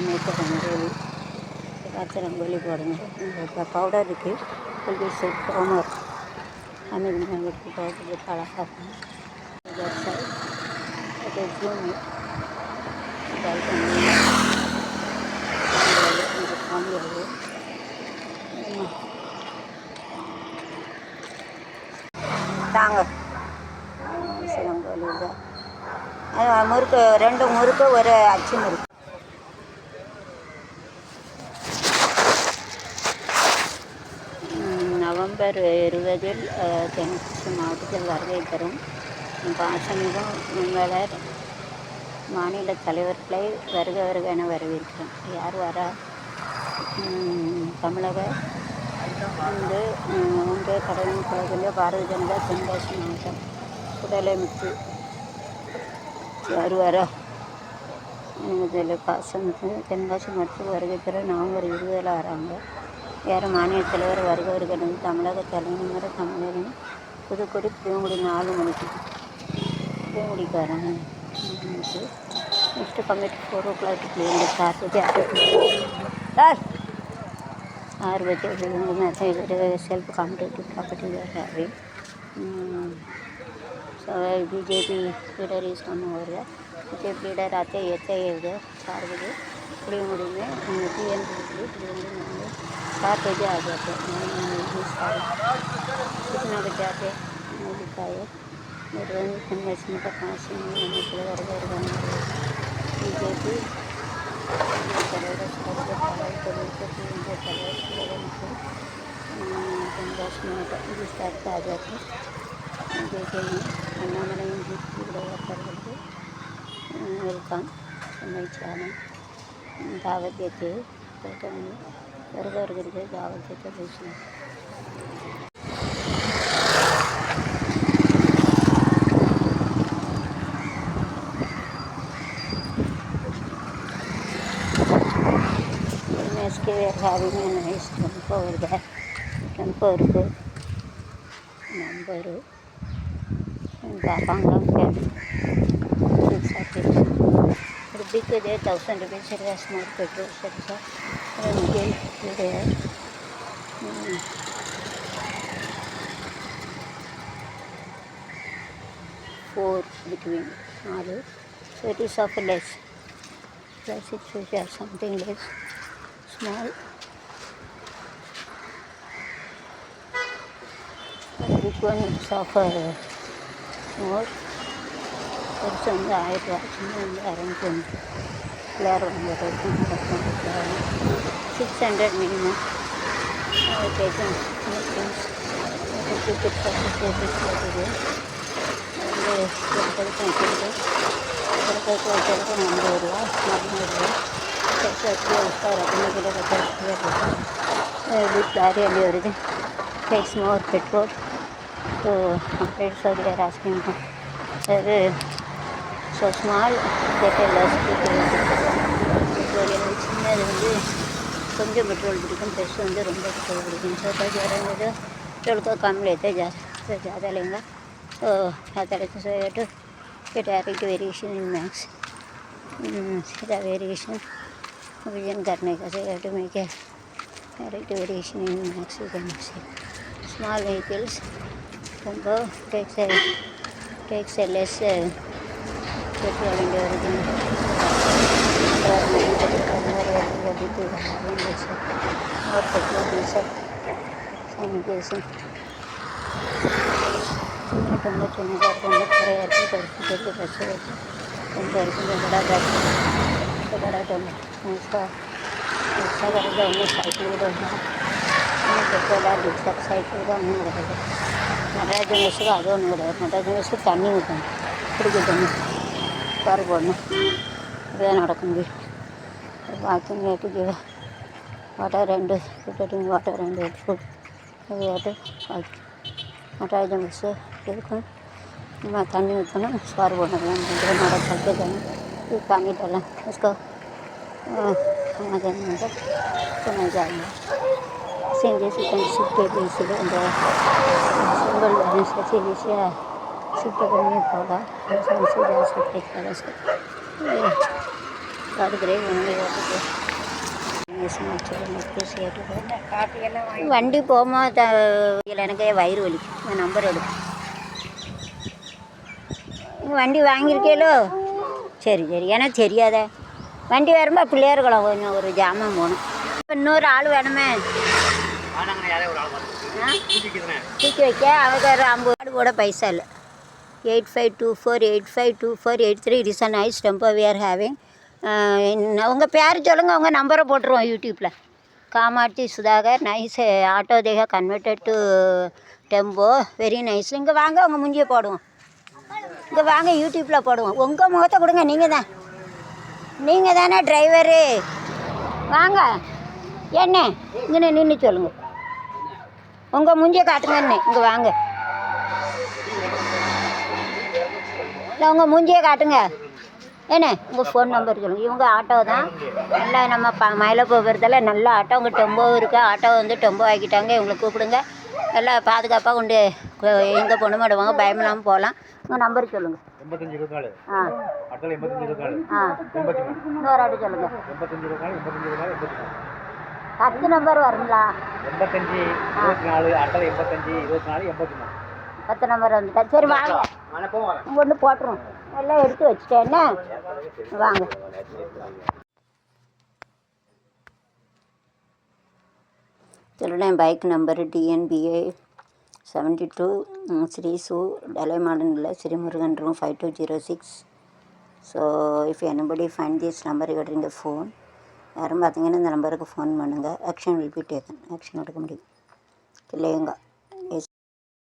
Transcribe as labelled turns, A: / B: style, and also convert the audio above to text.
A: Make rangoli ஏதாச்சும் ரங்கோலி போடுங்க. இப்போ பவுடர் இருக்குது, புள்ளி செட் டோனர் அமேரிக்கன் வீட்டுக்கு பவுடர் போட்டு அழகாக இருக்கும். அது ஜூம் காமியாது. தாங்க ரங்கோலி தான் முறுக்கு, 2 முறுக்கு, ஒரு அச்சு முறுக்கு. நவம்பர் 20 தென்காசி மாவட்டத்தில் வருகை தரும் பாசமிகும் முதல்வர் மாநில தலைவர்களை வருக வருக என வரவேற்கிறோம். யார் வரா? தமிழக ஒன்றிய கடலின் கழகத்தில் பாரதிய ஜனதா தென்காசி மாவட்டம் முதலமைச்சு யார் வரா? இதில் பாசம் தென்காசி மாவட்டத்தில் வருகை தர நவம்பர் 20 வராங்க. யார் மாநில தலைவர் வருக வருகிறது? தமிழக தலைநகர தமிழரின் புதுக்கோட்டை பூங்குடி 4 மணிக்கு பூங்குடிக்காரங்க. நெக்ஸ்ட்டு கம்மிட் 4 o'clock क्लियर 4 बजे सेल्फ कॉम्पिटेटिव प्रॉपर्टी है. So BJP leader is come over है. BJP लीडर आते ये 4 बजे पूरी में TN 4 बजे आ जाते हैं. कितना बजे आते लिखा है कन्वेंशन का 5 बीजेपी आ जाते देखेंगे. Annamalai welcome my channel. दावत देते वर्ग दावत देते दूसरी. इसके having a nice tempo over there. Tempo இருக்கு நம்பரு பாப்பாங்க. ஒரு பிக் ಇದೆ 1000 rupees है. स्मॉल पेट्रोल सर्विस है. 4 between all. So it is of less. Plus it should have something less. Small. Big one is of more. Person the height watching arrangement. Flare on the 600 minimum. Taking things. Ticket for everything takes more petrol to operate. So they are asking so small get a less petrol. சின்னது கொஞ்சம் petrol பிடிக்கும், பெருசு ரொம்ப petrol பிடிக்கும். So petrol का कम लेते ज़्यादा लेंगे तो ज़्यादा लेते. So to get direct variation in max. सीधा वेरिएशन विजन करने का से to make a direct variation in max. You can see small vehicles tempo takes a less petrol and everything. More petrol diesel sanitation. बड़ा उसका cycle cycle Natarajan அது ஒன்று கிடையாது. நடராஜன் தண்ணி ஊற்றணும், குடிக்க தண்ணி கார் போடணும். இதுதான் நடக்க முடியும். வாக்கிங் நேற்றுக்கு வாட்டர் 2 புட்டிங் வாட்டர் 2 ஃபுட் அது வாட்டர் வாக்கிங். நடராஜன் பஸ்ஸு இருக்கும். நம்ம தண்ணி ஊற்றணும், சார் போடணும். நடக்க தண்ணி இது காமிட்டலாம். उसको समाधान होगा तो मैं जाऊँगा. सीधे से शिफ्ट के इसलिए सिंगल बैलेंस है. सीधे से शिफ्ट करने होगा. से जा सकते तरह से பார்த்துக்கிறேன் வண்டி போமா எனக்கு வயிறு வலி நம்பர் எடு வண்டி வாங்கியிருக்கேலோ சரி எனக்கு தெரியாத வண்டி வரும்போது பிள்ளையார்குளம் கொஞ்சம் ஒரு ஜாமான் போகணும் இன்னொரு ஆள் வேணுமே தூக்கி வைக்க அவங்க ஒரு 50 கூட பைசா இல்லை 8524852483 it is a nice tempo we are having உங்கள் பேர் சொல்லுங்கள் உங்கள் நம்பரை போட்டுருவோம் யூடியூப்பில் காமாட்சி சுதாகர் நைஸ் ஆட்டோ தேக converted to tempo very nice இங்கே வாங்க உங்கள் முஞ்சியை போடுவோம் இங்கே வாங்க யூடியூப்பில் போடுவோம் உங்கள் முகத்தை கொடுங்க நீங்கள் தானே டிரைவரு வாங்க என்ன இங்கே நின்று சொல்லுங்கள் உங்கள் முஞ்சியை காட்டுங்கன்னு இங்கே வாங்க இல்லை உங்கள் மூஞ்சியை காட்டுங்க என்ன உங்கள் ஃபோன் நம்பர் சொல்லுங்கள் இவங்க ஆட்டோ தான் நல்லா நம்ம மயிலை போகிறதால நல்ல ஆட்டோ உங்கள் டெம்போ இருக்குது ஆட்டோ வந்து டெம்போ ஆக்கிட்டாங்க இவங்களை கூப்பிடுங்க நல்லா பாதுகாப்பாக கொண்டு எங்கே போகணுமோ அடுவாங்க பயமில்லாமல் போகலாம் உங்கள் நம்பர் சொல்லுங்கள்
B: 8524
A: ஆ
B: அட்டல் 8524
A: ஆ
B: 83
A: இன்னொரு ஆட்டு சொல்லுங்கள்
B: 8524
A: 10 நம்பர் வருங்களா
B: 85 24 அட்டல் 85 24 83
A: 10 நம்பர் வந்துட்டா சரி வாங்க உங்கள் ஒன்று போட்டுருவோம் எல்லாம் எடுத்து வச்சுட்டேன்னா வாங்க சொல்லுறேன் பைக் நம்பரு டிஎன்பிஏ 72 ஸ்ரீ சூ டலை மாடர்ன் இல்லை Srimurugan room 5206 so if anybody find this number regarding the phone யாரும் பார்த்தீங்கன்னா இந்த நம்பருக்கு ஃபோன் பண்ணுங்கள் action will be taken action எடுக்க முடியும் இல்லைங்க